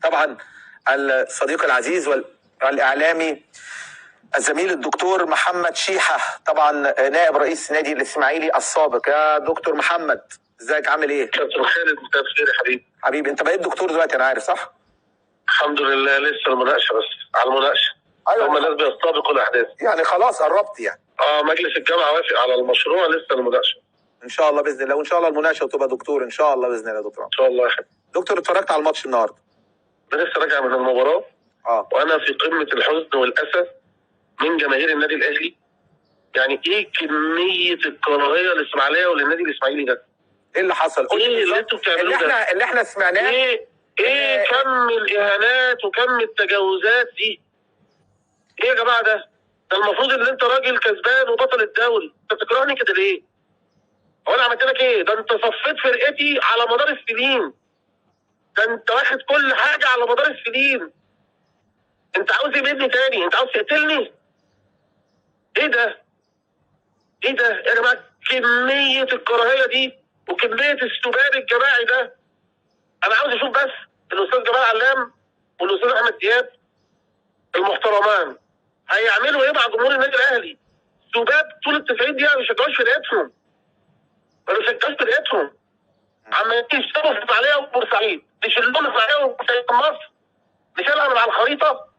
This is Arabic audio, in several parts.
طبعا الصديق العزيز والاعلامي الزميل الدكتور محمد شيحه، طبعا نائب رئيس نادي الاسماعيلي السابق. يا دكتور محمد ازيك، عامل ايه؟ كابتن خالد، مساء الخير يا حبيبي. حبيبي انت بقيت دكتور دلوقتي انا عارف، صح؟ الحمد لله، لسه المناقشه، بس على المناقشه. ايوه هم الناس بيستبقوا الاحداث، يعني خلاص قربت يعني. مجلس الجامعه وافق على المشروع، لسه المناقشه. ان شاء الله باذن الله، وان شاء الله المناقشه وتبقى دكتور ان شاء الله باذن الله يا دكتور. ان شاء الله يا حبيبي. دكتور اتفرجت على الماتش النهارده؟ انا لسه راجع من المباراه وانا في قمه الحزن والاسى من جماهير النادي الاهلي. يعني ايه كميه الكراهيه الاسماعيليه وللنادي الاسماعيلي ده؟ ايه اللي حصل؟ ايه اللي انتوا بتعملوه ده؟ اللي احنا سمعناه. ايه كم الاهانات وكم التجاوزات دي؟ ايه يا جماعه ده المفروض ان انت راجل كسبان وبطل الدوري، انت بتكرهني كده ليه؟ هو انا عملت لك ايه؟ ده انت صفيت فرقتي على مدار السنين، ده انت واخد كل حاجه على مدار السنين. انت عاوز ايه مني تاني؟ انت عاوز تقتلني؟ ايه ده؟ ايه ده يا جماعه؟ كميه الكراهيه دي وكميه السباب الجماعي ده. انا عاوز اشوف بس الاستاذ جمال علام والاستاذ احمد دياب المحترمان هيعملوا ايه مع جمهور النادي الاهلي. سباب طول ال 90 دقيقه ما بيشجعوش فرقتهم، ما بيشجعوش فرقتهم، عمالين يشتغلوا في اسماعيليه وبورسعيد، يشيلوا اسماعيليه وبورسعيد من مصر، نشيلها من على الخريطه.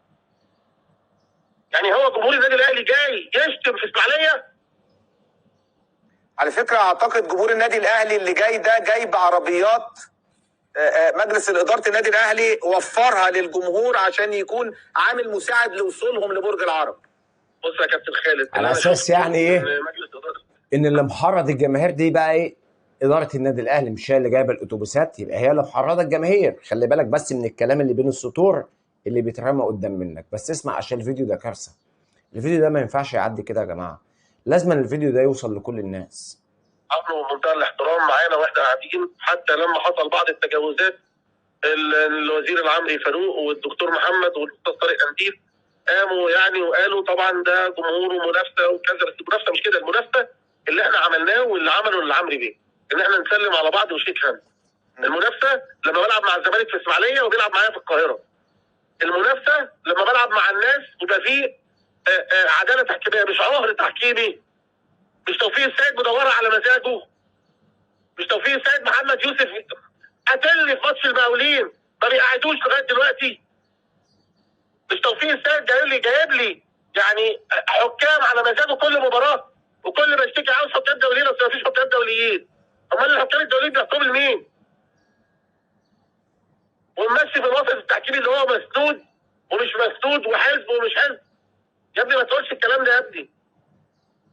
يعني هو جمهور النادي الاهلي جاي يشتم في اسماعيليه؟ على فكره اعتقد جمهور النادي الاهلي اللي جاي ده جاي بعربيات مجلس اداره النادي الاهلي وفرها للجمهور عشان يكون عامل مساعد لوصولهم لبرج العرب. بص يا كابتن خالد، على اساس يعني ايه ان اللي محرض الجماهير دي بقى ايه؟ اداره النادي الاهلي، مش هي اللي جايبه الاتوبيسات، يبقى هي اللي محرضه الجماهير. خلي بالك بس من الكلام اللي بين السطور اللي بيترمى قدام منك، بس اسمع عشان الفيديو ده كارثه. الفيديو ده ما ينفعش يعدي كده يا جماعه، لازم الفيديو ده يوصل لكل الناس. عملوا بمنتهى الاحترام معانا واحنا قاعدين، حتى لما حصل بعض التجاوزات الوزير العمري فاروق والدكتور محمد والاستاذ طارق قنديل قاموا يعني وقالوا طبعا ده جمهور ومنافسه وكذا، بس المنافسه مش كده. المنافسه اللي احنا عملناه واللي عمله العمري بيه ان احنا نسلم على بعض وشيك هاند. المنافسه لما بلعب مع الزمالك في اسماعيليه وبيلعب معايا في القاهره. المنافسه لما بلعب مع الناس ويبقى فيه عداله تحكيميه، مش عهر تحكيمي. مش توفيق السيد مدورة على مزاجه، مش توفيق السيد محمد يوسف قتلني في ماتش المقاولين ما بيقعدوش لغايه دلوقتي. مش توفيق السيد جايب لي يعني حكام على مزاجه كل مباراه، وكل ما اشتكي عاوز حكام دوليين، بس ما فيش حكام دوليين. امال الحكام الدوليين بيحكموا لمين؟ ونمشي في الوسط التحكيمي اللي هو مسدود ومش مسدود وحزب ومش حزب. يا ابني ما تقولش الكلام ده يا ابني.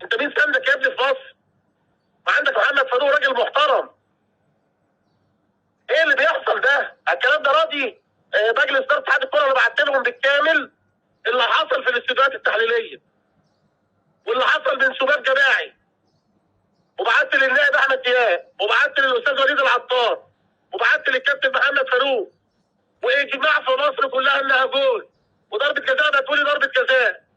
انت مين سندك يا ابني في مصر؟ ما عندك محمد فاروق راجل محترم. ايه اللي بيحصل ده؟ الكلام ده راضي مجلس اداره اتحاد الكره اللي بعت لهم بالكامل اللي حصل في الاستوديوهات التحليليه واللي حصل من سباب جماعي، وبعت للنائب احمد دياب، وبعت للاستاذ وليد العطار، وبعت للكابتن محمد فاروق، واجماع في مصر كلها انها جول وضربه جزاء. ده تقولي ضربه جزاء؟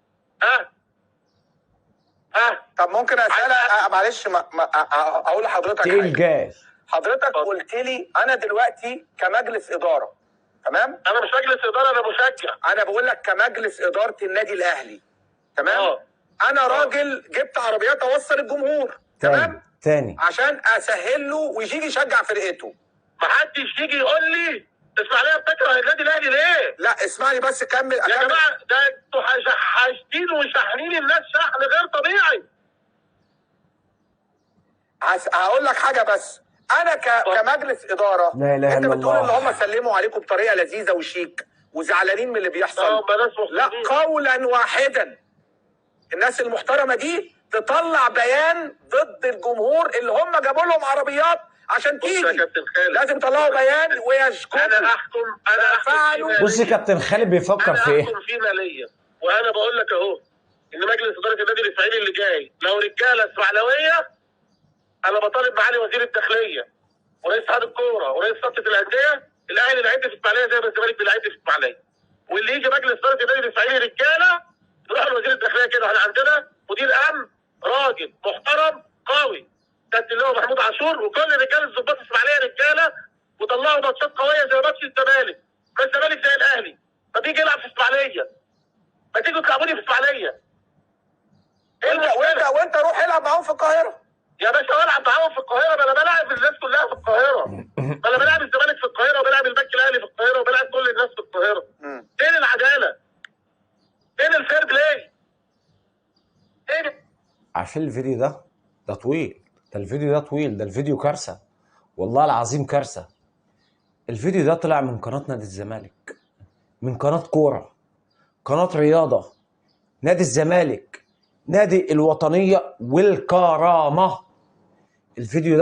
طب ممكن اسالك معلش اقول لحضرتك حاجه؟ حضرتك قلت لي انا دلوقتي كمجلس اداره، تمام؟ انا مش مجلس اداره، انا مشجع. انا بقول لك كمجلس اداره النادي الاهلي، تمام؟ انا راجل جبت عربيات اوصل الجمهور، تمام؟ تاني عشان اسهل له ويجي يشجع فرقته. ما حدش يجي يقول لي اسماعيليه بتكره النادي الاهلي ليه؟ لا اسمعني بس كمل. يا جماعه ده انتوا حاشدين وشاحنين الناس شحن غير طبيعي. هقول لك حاجه بس، انا كمجلس اداره، لا اله انت الا بتقول الله، ان هم سلموا عليكم بطريقه لذيذه وشيك وزعلانين من اللي بيحصل. لا، قولا واحدا الناس المحترمه دي تطلع بيان ضد الجمهور اللي هم جابوا لهم عربيات عشان تيجي. لازم يطلعوا بيان ويشكروا. انا احكم بص يا كابتن خالد بيفكر في ايه؟ انا احكم في ماليه، وانا بقول لك اهو ان مجلس اداره النادي الاسماعيلي اللي جاي لو رجاله اسماعيلاويه، انا بطالب معالي وزير الداخليه ورئيس اتحاد الكوره ورئيس رابطه الانديه الاهلي بيلعب في اسماعيليه زي ما الزمالك بيلعب في اسماعيليه، واللي يجي مجلس اداره النادي الاسماعيلي رجاله يروح لوزير الداخليه كده. احنا عندنا مدير امن راجل محترم قوي، ده اللي هو محمود عاشور، وكل رجال الضباط الاسماعيليه رجاله وطلعوا ماتشات قويه زي ماتش الزمالك. ما الزمالك زي ما تيجوا تلعبوني في اسماعيليه. وانت روح العب معاهم في القاهره يا باشا. العب معاهم في القاهره، ما انا بلعب الناس كلها في القاهره. ما انا بلعب الزمالك في القاهره، وبلعب البنك الاهلي في القاهره، وبلعب كل الناس في القاهره. فين العداله؟ فين الفير بلاي؟ فين؟ عارفين الفيديو ده طويل، ده الفيديو ده طويل، ده الفيديو كارثه، والله العظيم كارثه. الفيديو ده طلع من قناه نادي الزمالك، من قناه كوره، قناه رياضه، نادي الزمالك، نادي الوطنيه والكرامه. الفيديو ده